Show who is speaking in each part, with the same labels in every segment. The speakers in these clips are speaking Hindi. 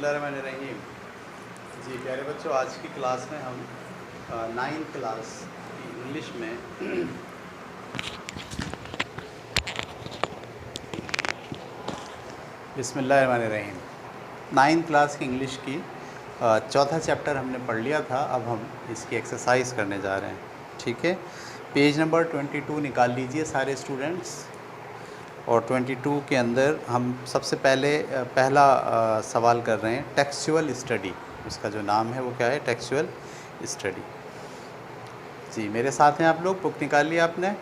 Speaker 1: बिस्मिल्लाहिर्रहमानिर्रहीम। जी प्यारे बच्चों, आज की क्लास में हम 9th क्लास की इंग्लिश में बिस्मिल्लाहिर्रहमानिर्रहीम 9th क्लास की इंग्लिश की चौथा चैप्टर हमने पढ़ लिया था। अब हम इसकी एक्सरसाइज करने जा रहे हैं। ठीक है, पेज नंबर 22 निकाल लीजिए सारे स्टूडेंट्स। और 22 के अंदर हम सबसे पहला सवाल कर रहे हैं, टेक्सचुअल स्टडी। उसका जो नाम है वो क्या है? Textual study. जी मेरे साथ हैं आप लोग, बुक निकाल लिया आपने?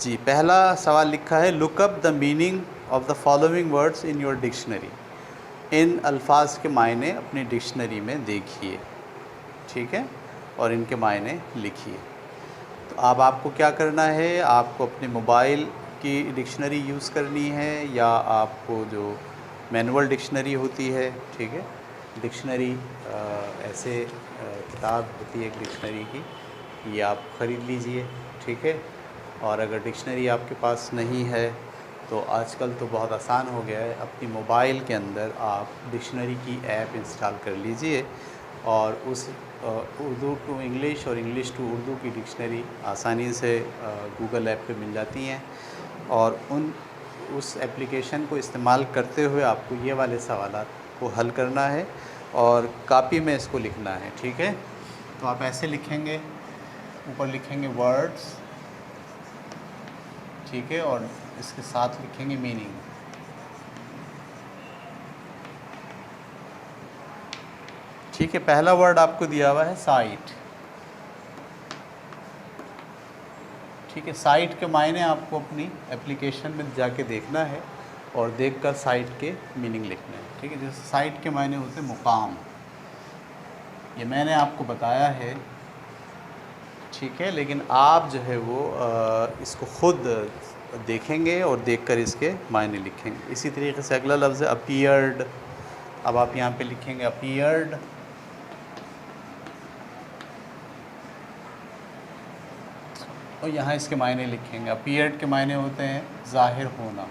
Speaker 1: जी पहला सवाल लिखा है, look up the meaning of the following words in your dictionary. इन अल्फाज के मायने अपनी डिक्शनरी में देखिए। ठीक है, और इनके मायने लिखिए। तो अब आपको क्या करना है, आपको अपने मोबाइल की डिक्शनरी यूज़ करनी है या आपको जो मैनुअल डिक्शनरी होती है, ठीक है, डिक्शनरी ऐसे किताब होती है एक डिक्शनरी की, ये आप ख़रीद लीजिए। ठीक है, और अगर डिक्शनरी आपके पास नहीं है तो आजकल तो बहुत आसान हो गया है, अपनी मोबाइल के अंदर आप डिक्शनरी की ऐप इंस्टॉल कर लीजिए और उस उर्दू टू इंग्लिश और इंग्लिश टू उर्दू की डिक्शनरी आसानी से गूगल ऐप पे मिल जाती हैं। और उस एप्लीकेशन को इस्तेमाल करते हुए आपको ये वाले सवालात को हल करना है और कापी में इसको लिखना है। ठीक है, तो आप ऐसे लिखेंगे, ऊपर लिखेंगे वर्ड्स, ठीक है, और इसके साथ लिखेंगे मीनिंग। ठीक है, पहला वर्ड आपको दिया हुआ है साइट। ठीक है, साइट के मायने आपको अपनी एप्लीकेशन में जाके देखना है और देखकर साइट के मीनिंग लिखना है। ठीक है, जैसे साइट के मायने होते हैं मुकाम, ये मैंने आपको बताया है। ठीक है, लेकिन आप जो है वो इसको ख़ुद देखेंगे और देखकर इसके मायने लिखेंगे। इसी तरीके से अगला लफ्ज़ है अपीयर्ड। अब आप यहाँ पे लिखेंगे अपीयर्ड, और यहाँ इसके मायने लिखेंगे। अपीयर्ड के मायने होते हैं ज़ाहिर होना।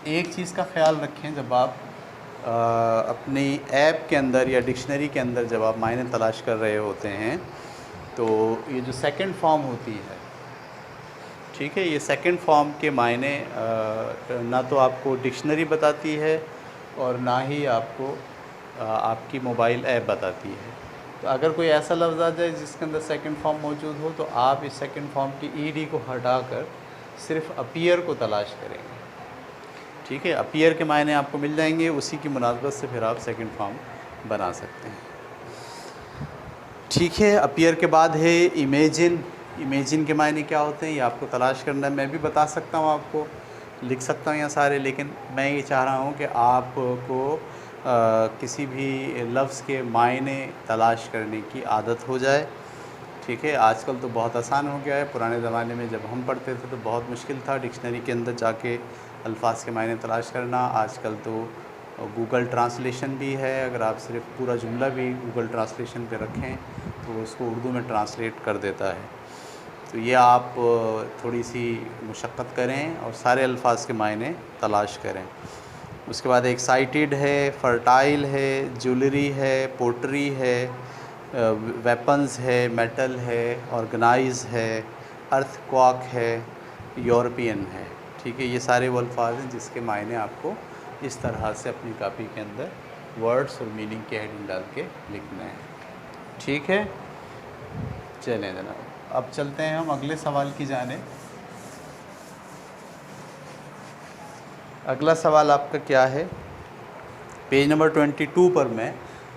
Speaker 1: एक चीज़ का ख्याल रखें, जब आप अपनी ऐप के अंदर या डिक्शनरी के अंदर जब आप मायने तलाश कर रहे होते हैं तो ये जो सेकंड फॉर्म होती है, ठीक है, ये सेकंड फॉर्म के मायने ना तो आपको डिक्शनरी बताती है और ना ही आपको आपकी मोबाइल ऐप बताती है। तो अगर कोई ऐसा लफ्ज़ आ जाए जिसके अंदर सेकंड फॉर्म मौजूद हो तो आप इस सेकंड फॉर्म की ईडी को हटाकर सिर्फ अपीयर को तलाश करेंगे। ठीक है, अपीयर के मायने आपको मिल जाएंगे, उसी की मुनासबत से फिर आप सेकंड फॉर्म बना सकते हैं। ठीक है, अपीयर के बाद है इमेजिन। इमेजिन के मायने क्या होते हैं ये आपको तलाश करना है। मैं भी बता सकता हूँ, आपको लिख सकता हूँ यहाँ सारे, लेकिन मैं ये चाह रहा हूँ कि आपको किसी भी लफ्ज़ के मायने तलाश करने की आदत हो जाए। ठीक है, आजकल तो बहुत आसान हो गया है। पुराने ज़माने में जब हम पढ़ते थे तो बहुत मुश्किल था डिक्शनरी के अंदर जाके अल्फाज के मायने तलाश करना। आजकल तो गूगल ट्रांसलेशन भी है, अगर आप सिर्फ पूरा जुमला भी गूगल ट्रांसलेशन पे रखें तो उसको उर्दू में ट्रांसलेट कर देता है। तो ये आप थोड़ी सी मुशक्क़त करें और सारे अल्फाज के मायने तलाश करें। उसके बाद एक्साइटेड है, फर्टाइल है, ज्वेलरी है, पोट्री है, वेपन्स है, मेटल है, ऑर्गेनाइज है, अर्थक्वाक है, यूरोपियन है। ठीक है, ये सारे वो अल्फाज हैं जिसके मायने आपको इस तरह से अपनी कापी के अंदर वर्ड्स और मीनिंग के हेडिंग डाल के लिखना है। ठीक है, चलें जनाब, अब चलते हैं हम अगले सवाल की जाने। अगला सवाल आपका क्या है? पेज नंबर 22 पर मैं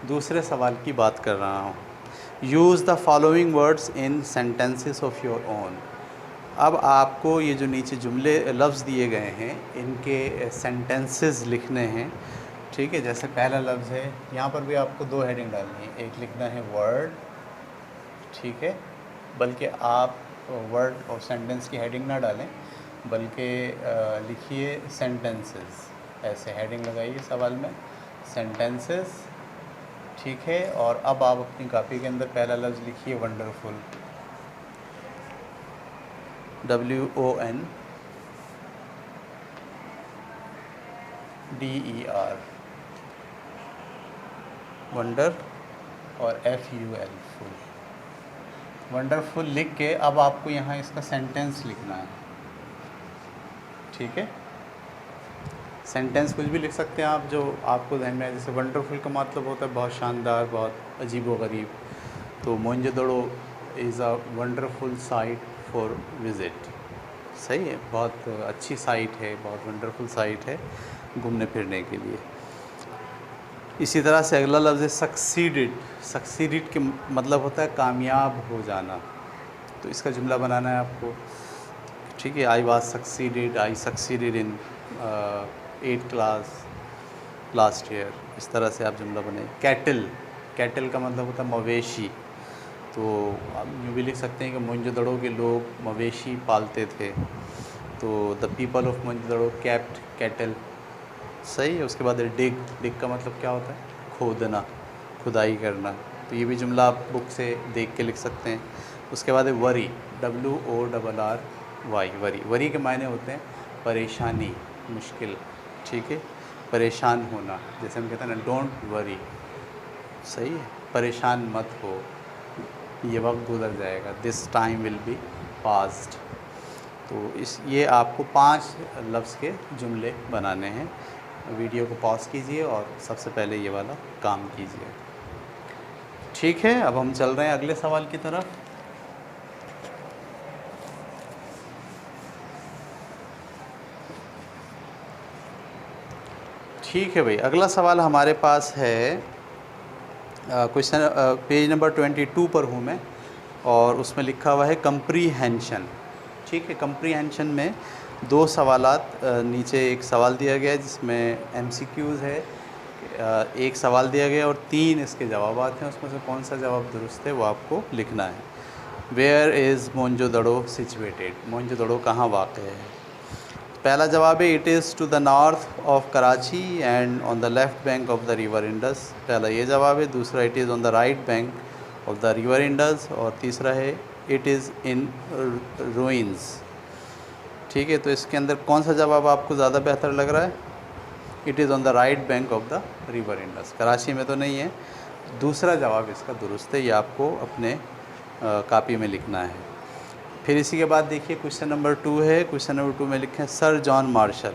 Speaker 1: दूसरे सवाल की बात कर रहा हूँ। Use the following words in sentences of your own. अब आपको ये जो नीचे जुमले लफ्ज़ दिए गए हैं इनके सेंटेंसेस लिखने हैं। ठीक है, जैसे पहला लफ्ज़ है, यहाँ पर भी आपको दो हेडिंग डालनी है। एक लिखना है वर्ड, ठीक है, बल्कि आप वर्ड और सेंटेंस की हेडिंग ना डालें, बल्कि लिखिए सेंटेंसेस, ऐसे हेडिंग लगाइए सवाल में, सेंटेंसेस। ठीक है, और अब आप अपनी कॉपी के अंदर पहला लफ्ज़ लिखिए वंडरफुल, WON। DER, वंडर, और FUL, फुल। वंडरफुल लिख के अब आपको यहाँ इसका सेंटेंस लिखना है, ठीक है। सेंटेंस कुछ भी लिख सकते हैं आप जो आपको ध्यान में आए। जैसे वंडरफुल का मतलब होता है बहुत शानदार, बहुत अजीब व गरीब। तो Mohenjodaro is a wonderful site for visit. सही है, बहुत अच्छी साइट है, बहुत वंडरफुल साइट है घूमने फिरने के लिए। इसी तरह से अगला लफ्ज़ है सक्सीडिड। सक्सीडिड के मतलब होता है कामयाब हो जाना। तो इसका जुमला बनाना है आपको, ठीक है। आई सक्सीडिड इन 8th क्लास लास्ट ईयर। इस तरह से आप जुमला बनाए। कैटल का मतलब होता है मवेशी। तो आप यूँ भी लिख सकते हैं कि मोहनजोदड़ो के लोग मवेशी पालते थे। तो the people of Mohenjodaro kept cattle. सही है। उसके बाद डिग का मतलब क्या होता है? खोदना, खुदाई करना। तो ये भी जुमला आप बुक से देख के लिख सकते हैं। उसके बाद है वरी, WORRY, वरी के मायने होते हैं परेशानी, मुश्किल, ठीक है। परेशान होना, जैसे हम कहते हैं ना डोंट वरी। सही है, परेशान मत हो, ये वक्त गुजर जाएगा, this time will be past. तो ये आपको 5 लफ्ज़ के जुमले बनाने हैं। वीडियो को पॉज कीजिए और सबसे पहले ये वाला काम कीजिए, ठीक है। अब हम चल रहे हैं अगले सवाल की तरफ। ठीक है भाई, अगला सवाल हमारे पास है क्वेश्चन पेज नंबर 22 पर हूँ मैं, और उसमें लिखा हुआ है कंप्रीहेंशन, ठीक है। कंप्रीहेंशन में 2 सवालात, नीचे एक सवाल दिया गया है जिसमें MCQs है, एक सवाल दिया गया और 3 इसके जवाबात हैं। उसमें से कौन सा जवाब दुरुस्त है वो आपको लिखना है। Where is Mohenjodaro situated, Mohenjodaro कहाँ वाक़ है? पहला जवाब है it is to the north of Karachi and on the left bank of the river Indus. पहला ये जवाब है। दूसरा it is on the right bank of the river Indus, और तीसरा है इट इज़ इन रूइंस, ठीक है। तो इसके अंदर कौन सा जवाब आपको ज़्यादा बेहतर लग रहा है? It is on the right bank of the river Indus, Karachi में तो नहीं है। दूसरा जवाब इसका दुरुस्त है, ये आपको अपने कापी में लिखना है। फिर इसी के बाद देखिए क्वेश्चन नंबर 2 है। क्वेश्चन नंबर 2 में लिखे sir John Marshall.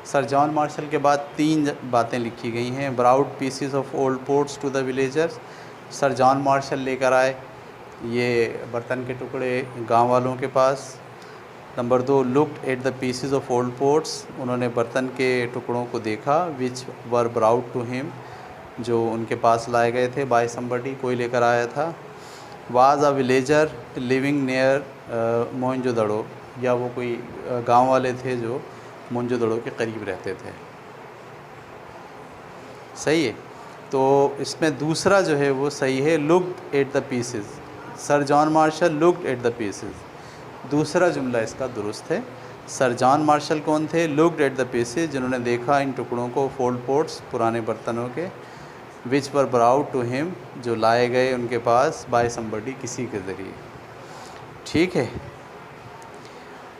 Speaker 1: Sir John Marshall के बाद 3 बातें लिखी गई हैं। Brought pieces of old pots to the villagers, sir John Marshall लेकर आए ये बर्तन के टुकड़े गांव वालों के पास। Number 2, looked at the pieces of old pots, उन्होंने बर्तन के टुकड़ों को देखा। Which were brought to him, जो उनके पास लाए गए थे बाय समबडी, कोई लेकर आया था। Was a villager living near Mohenjodaro, या वो कोई गांव वाले थे जो मोहनजोदड़ो के करीब रहते थे। सही है। तो इसमें दूसरा जो है वो सही है, looked at the pieces. Sir John martial looked at the pieces, दूसरा जुमला इसका दुरुस्त है। सर जॉन मार्शल कौन थे? लुक्ड एट द पीसेस, जिन्होंने देखा इन टुकड़ों को, फोल्ड पोर्ट्स, पुराने बर्तनों के। विच वर ब्राउड टू हिम, जो लाए गए उनके पास, बाय समबडी, किसी के ज़रिए, ठीक है।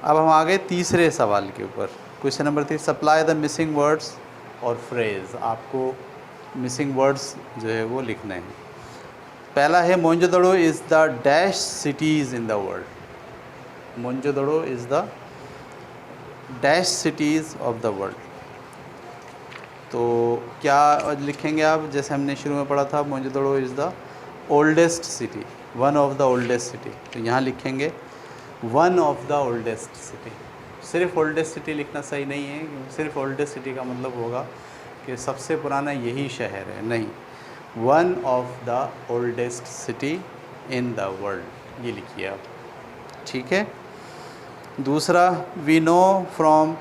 Speaker 1: अब हम आ गए तीसरे सवाल के ऊपर। Question number 3, supply the missing words और फ्रेज़। आपको मिसिंग वर्ड्स जो है वो लिखने हैं। पहला है Mohenjodaro is the dash cities in the world. Mohenjodaro is the dash cities of the world. तो क्या लिखेंगे आप? जैसे हमने शुरू में पढ़ा था, Mohenjodaro is the oldest city, one of the oldest city. तो यहाँ लिखेंगे one of the oldest city. सिर्फ ओल्डेस्ट सिटी लिखना सही नहीं है, क्योंकि सिर्फ ओल्डेस्ट सिटी का मतलब होगा कि सबसे पुराना यही शहर है। नहीं, one of the oldest city in the world, ये लिखिए आप, ठीक है। दूसरा, we know from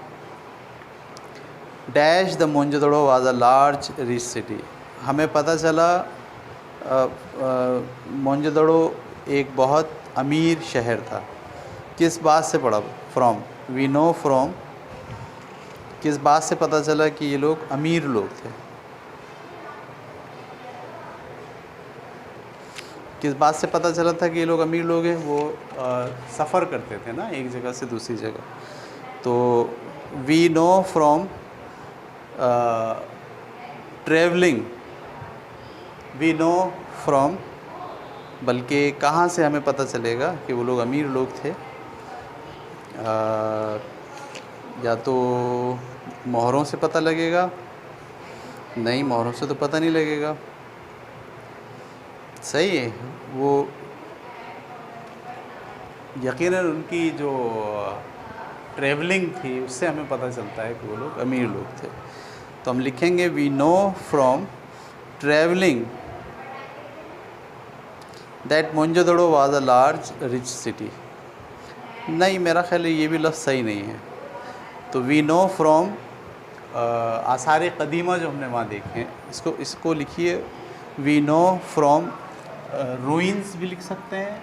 Speaker 1: dash the Mohenjodaro was a large rich city. हमें पता चला मोहनजोदड़ो एक बहुत अमीर शहर था। किस बात से पढ़ा? फ्रॉम, वी नो फ्रॉम, किस बात से पता चला कि ये लोग अमीर लोग थे? किस बात से पता चला था कि ये लोग अमीर लोग हैं? वो सफ़र करते थे ना एक जगह से दूसरी जगह। तो we know from travelling we know from, बल्कि कहाँ से हमें पता चलेगा कि वो लोग अमीर लोग थे? या तो मोहरों से पता लगेगा, नहीं मोहरों से तो पता नहीं लगेगा। सही है, वो यकीनन उनकी जो ट्रैवलिंग थी उससे हमें पता चलता है कि वो लोग अमीर लोग थे। तो हम लिखेंगे we know from travelling that Mohenjodaro was a large rich city. नहीं, मेरा ख्याल है ये भी लफ्ज़ सही नहीं है। तो वी नो फ्रॉम आसार क़दीमा जो हमने वहाँ देखे हैं, इसको लिखिए वी नो फ्रॉम रूइंस भी लिख सकते हैं।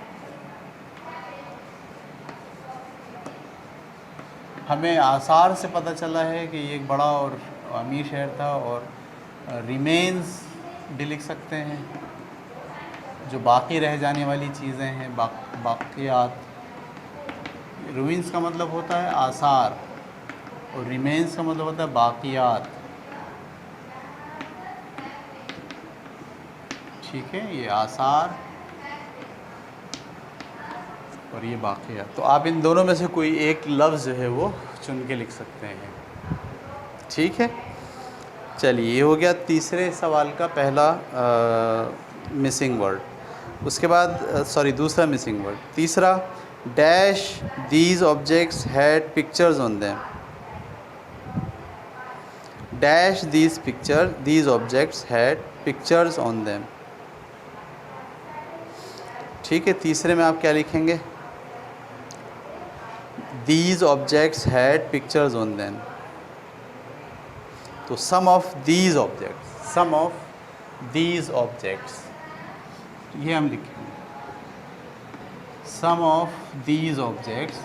Speaker 1: हमें आसार से पता चला है कि ये एक बड़ा और अमीर शहर था। और रिमेन्स भी लिख सकते हैं, जो बाकी रह जाने वाली चीज़ें हैं, बाक़ियात। रूइंस का मतलब होता है आसार और रिमेन्स का मतलब होता है बाक़ियात। ठीक है, ये आसार और ये बाक़ियात। तो आप इन दोनों में से कोई एक लफ्ज़ जो है वो चुन के लिख सकते हैं। ठीक है, चलिए ये हो गया तीसरे सवाल का पहला मिसिंग वर्ड। उसके बाद दूसरा मिसिंग वर्ड। तीसरा, dash these objects had pictures on them. Dash these objects had pictures on them. ठीक है, तीसरे में आप क्या लिखेंगे? These objects had pictures on them. तो some of these objects, ये हम लिखेंगे some of these objects।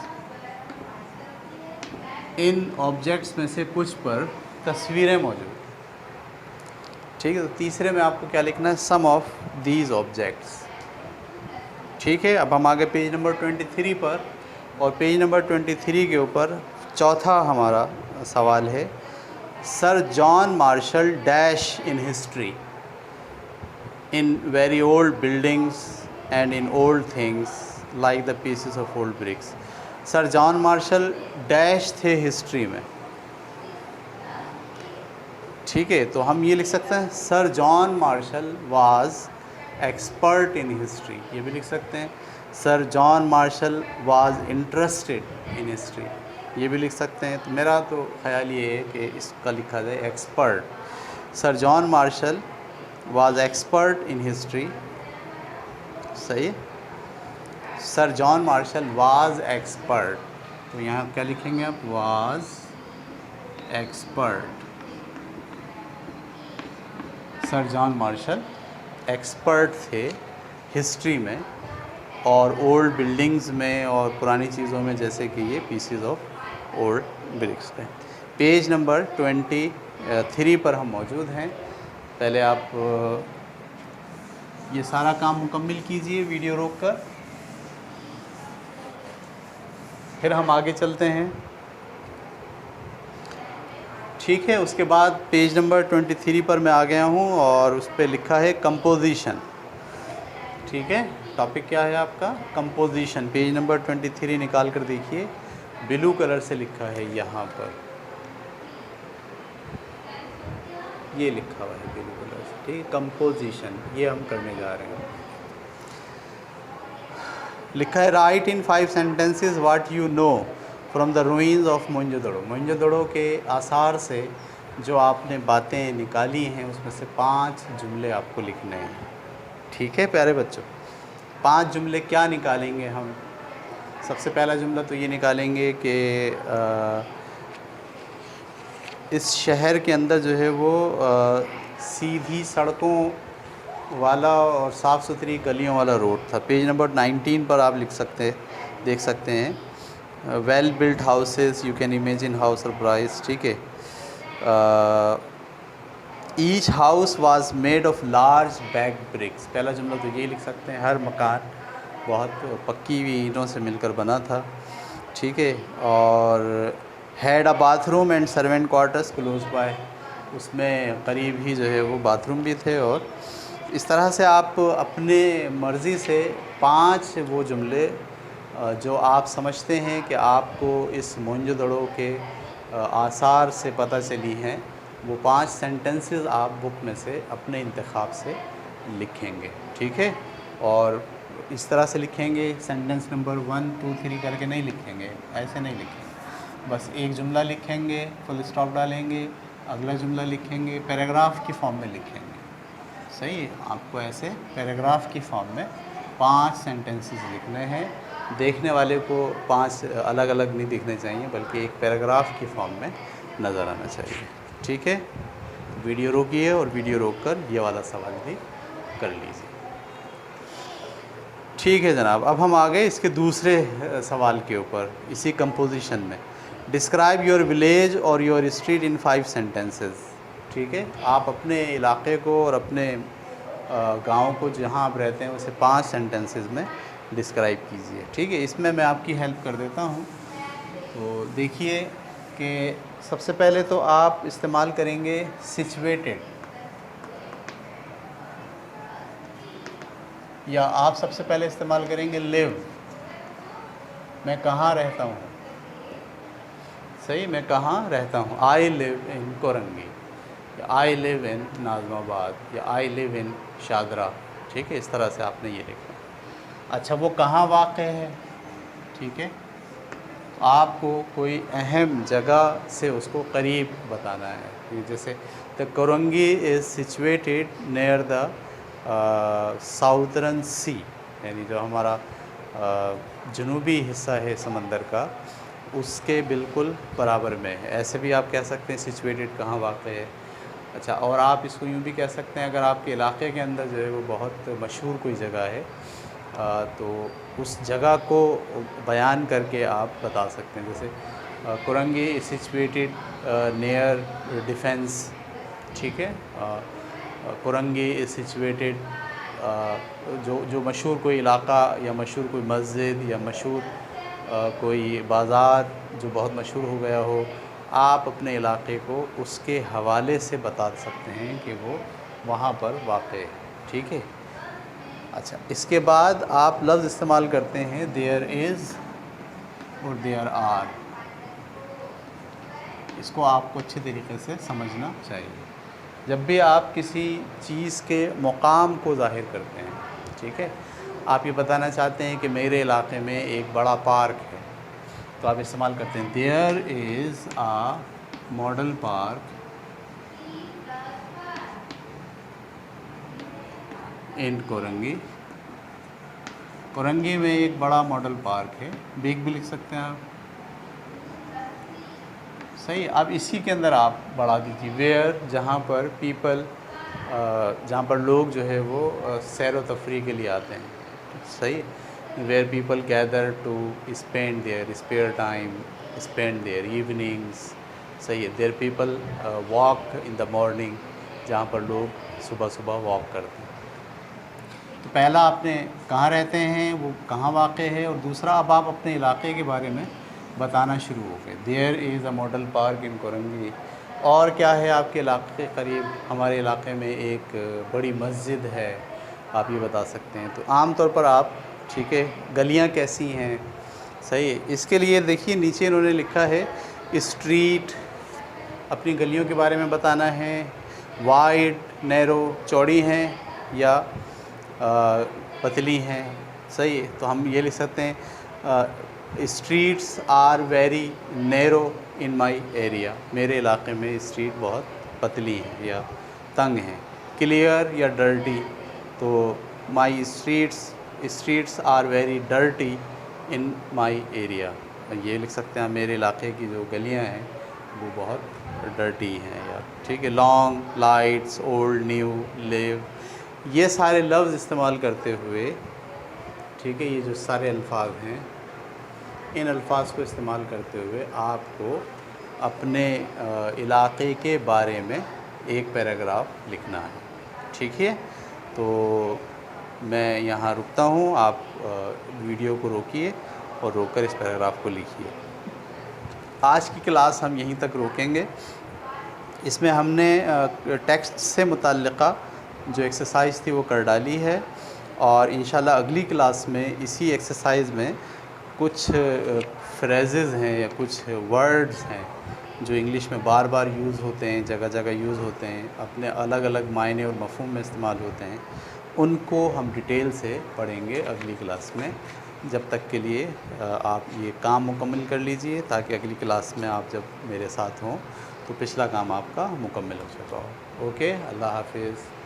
Speaker 1: In objects में से कुछ पर तस्वीरें मौजूद। ठीक है, तो तीसरे में आपको क्या लिखना है? some of these objects। ठीक है, अब हम आगे पेज नंबर 23 पर, और पेज नंबर 23 के ऊपर चौथा हमारा सवाल है, sir John Marshall dash in history in very old buildings and in old things like the pieces of old bricks. Sir John Marshall dash थे हिस्ट्री में। ठीक है, तो हम ये लिख सकते हैं sir John Marshall was expert in history, ये भी लिख सकते हैं। Sir John Marshall was interested in history, ये भी लिख सकते हैं। तो मेरा तो ख्याल ये है कि इसका लिखा जाए expert. Sir John Marshall was expert in history. सही, sir John Marshall was expert, तो यहाँ क्या लिखेंगे आप? Was expert. Sir John Marshall expert थे हिस्ट्री में और ओल्ड बिल्डिंग्स में और पुरानी चीज़ों में, जैसे कि ये पीसेस ऑफ ओल्ड ब्रिक्स हैं। पेज नंबर 23 पर हम मौजूद हैं। पहले आप ये सारा काम मुकम्मिल कीजिए वीडियो रोककर, फिर हम आगे चलते हैं। ठीक है, उसके बाद पेज नंबर 23 पर मैं आ गया हूँ और उस पर लिखा है कंपोजिशन। ठीक है, टॉपिक क्या है आपका? कंपोजिशन। पेज नंबर 23 निकाल कर देखिए, ब्लू कलर से लिखा है यहाँ पर, ये लिखा हुआ है ब्लू कलर से। ठीक है, कंपोजिशन ये हम करने जा रहे हैं। लिखा है right in 5 sentences what you know from the ruins of Mohenjodaro. Mohenjodaro के आसार से जो आपने बातें निकाली हैं उसमें से 5 जुमले आपको लिखने हैं। ठीक है प्यारे बच्चों, 5 जुमले क्या निकालेंगे हम? सबसे पहला जुमला तो ये निकालेंगे कि इस शहर के अंदर जो है वो सीधी सड़कों वाला और साफ़ सुथरी गलियों वाला रोड था। पेज नंबर 19 पर आप देख सकते हैं well built houses, you can imagine how surprise. ठीक है, each house was made of large baked bricks. पहला जुमला तो ये लिख सकते हैं, हर मकान बहुत पक्की हुई ईंटों से मिलकर बना था। ठीक है, और had a bathroom and servant quarters close by. उसमें करीब ही जो है वो बाथरूम भी थे। और इस तरह से आप अपने मर्ज़ी से 5 वो जुमले जो आप समझते हैं कि आपको इस मोहनजोदड़ो के आसार से पता चली हैं, वो 5 सेंटेंसेस आप बुक में से अपने इंतखाब से लिखेंगे, ठीक है। और इस तरह से लिखेंगे, सेंटेंस नंबर 1 2 3 करके नहीं लिखेंगे, ऐसे नहीं लिखेंगे। बस एक जुमला लिखेंगे, फुल स्टॉप डालेंगे, अगला जुमला लिखेंगे, पैराग्राफ की फॉर्म में लिखेंगे। सही है, आपको ऐसे पैराग्राफ की फॉर्म में 5 सेंटेंसेस लिखने हैं। देखने वाले को 5 अलग अलग नहीं दिखने चाहिए, बल्कि एक पैराग्राफ की फॉर्म में नज़र आना चाहिए, ठीक है। वीडियो रोकिए और वीडियो रोककर ये वाला सवाल भी कर लीजिए। ठीक है जनाब, अब हम आ गए इसके दूसरे सवाल के ऊपर, इसी कंपोजिशन में। डिस्क्राइब योर विलेज और योर स्ट्रीट इन 5 सेंटेंसेस। ठीक है, आप अपने इलाके को और अपने गांव को जहां आप रहते हैं उसे 5 सेंटेंसेस में डिस्क्राइब कीजिए। ठीक है, इसमें मैं आपकी हेल्प कर देता हूं। तो देखिए कि सबसे पहले तो आप इस्तेमाल करेंगे सिचुएटेड, या आप सबसे पहले इस्तेमाल करेंगे लिव। मैं कहाँ रहता हूँ, सही, मैं कहाँ रहता हूँ। आई लिव इन कोरंगी, या आई लिव इन नाज़माबाद, या आई लिव इन शादरा। ठीक है, इस तरह से आपने ये लिखना। अच्छा, वो कहाँ वाक़ है, ठीक है, आपको कोई अहम जगह से उसको करीब बताना है। जैसे the Korangi is situated near the southern sea, यानी जो हमारा जनूबी हिस्सा है समंदर का, उसके बिल्कुल बराबर में है। ऐसे भी आप कह सकते हैं सिचुएटेड कहाँ वाक़ है। अच्छा, और आप इसको यूँ भी कह सकते हैं, अगर आपके इलाके के अंदर जो है वो बहुत मशहूर कोई जगह है तो उस जगह को बयान करके आप बता सकते हैं। जैसे Korangi is situated near defence, ठीक है। कोरंगी इज सिचुएटेड, जो मशहूर कोई इलाका या मशहूर कोई मस्जिद या मशहूर कोई बाज़ार जो बहुत मशहूर हो गया हो, आप अपने इलाके को उसके हवाले से बता सकते हैं कि वो वहाँ पर वाक़ है, ठीक है। अच्छा, इसके बाद आप लफ्ज़ इस्तेमाल करते हैं देयर इज़ और देयर आर। इसको आपको अच्छे तरीके से समझना चाहिए जब भी आप किसी चीज़ के मुकाम को ज़ाहिर करते हैं, ठीक है। आप ये बताना चाहते हैं कि मेरे इलाके में एक बड़ा पार्क है, तो आप इस्तेमाल करते हैं there is a model park in Korangi. Korangi में एक बड़ा मॉडल पार्क है। बिग भी लिख सकते हैं आप, सही। अब इसी के अंदर आप बढ़ा दीजिए वेयर, जहाँ पर पीपल, जहाँ पर लोग जो है वो सैर व तफरी के लिए आते हैं, सही। Where people gather to spend their spare time, spend their evenings, सही है। There people walk in the morning, जहाँ पर लोग सुबह सुबह वॉक करते हैं। तो पहला आपने कहाँ रहते हैं, वो कहाँ वाक़ है, और दूसरा अब आप अपने इलाके के बारे में बताना शुरू हो गए। There is a model park in Korangi. और क्या है आपके इलाके के करीब, हमारे इलाके में एक बड़ी मस्जिद है, आप ये बता सकते हैं। तो आम तौर पर आप, ठीक है, गलियाँ कैसी हैं, सही है। इसके लिए देखिए नीचे इन्होंने लिखा है स्ट्रीट, अपनी गलियों के बारे में बताना है। वाइड, नैरो, चौड़ी हैं या पतली हैं, सही है। तो हम ये लिख सकते हैं streets are very narrow in my area, मेरे इलाके में स्ट्रीट बहुत पतली हैं या तंग हैं। क्लियर या डर्टी, तो my streets are very dirty in my area, ये लिख सकते हैं मेरे इलाके की जो गलियां हैं वो बहुत डर्टी हैं यार, ठीक है। Long, lights, old, new, live, ये सारे लफ्ज़ इस्तेमाल करते हुए, ठीक है, ये जो सारे अल्फाज हैं, इन अल्फाज को इस्तेमाल करते हुए आपको अपने इलाके के बारे में एक पैराग्राफ लिखना है, ठीक है। तो मैं यहाँ रुकता हूँ, आप वीडियो को रोकिए और रोककर इस पैराग्राफ को लिखिए। आज की क्लास हम यहीं तक रोकेंगे। इसमें हमने टेक्स्ट से मुतल्लिक़ा जो एक्सरसाइज थी वो कर डाली है, और इंशाल्लाह अगली क्लास में इसी एक्सरसाइज में कुछ फ्रेजेस हैं या कुछ वर्ड्स हैं जो इंग्लिश में बार बार यूज़ होते हैं, जगह जगह यूज़ होते हैं, अपने अलग अलग मायने और मफ़हूम में इस्तेमाल होते हैं, उनको हम डिटेल से पढ़ेंगे अगली क्लास में। जब तक के लिए आप ये काम मुकम्मल कर लीजिए, ताकि अगली क्लास में आप जब मेरे साथ हों तो पिछला काम आपका मुकम्मल हो चुका हो। ओके, अल्लाह हाफ़िज़।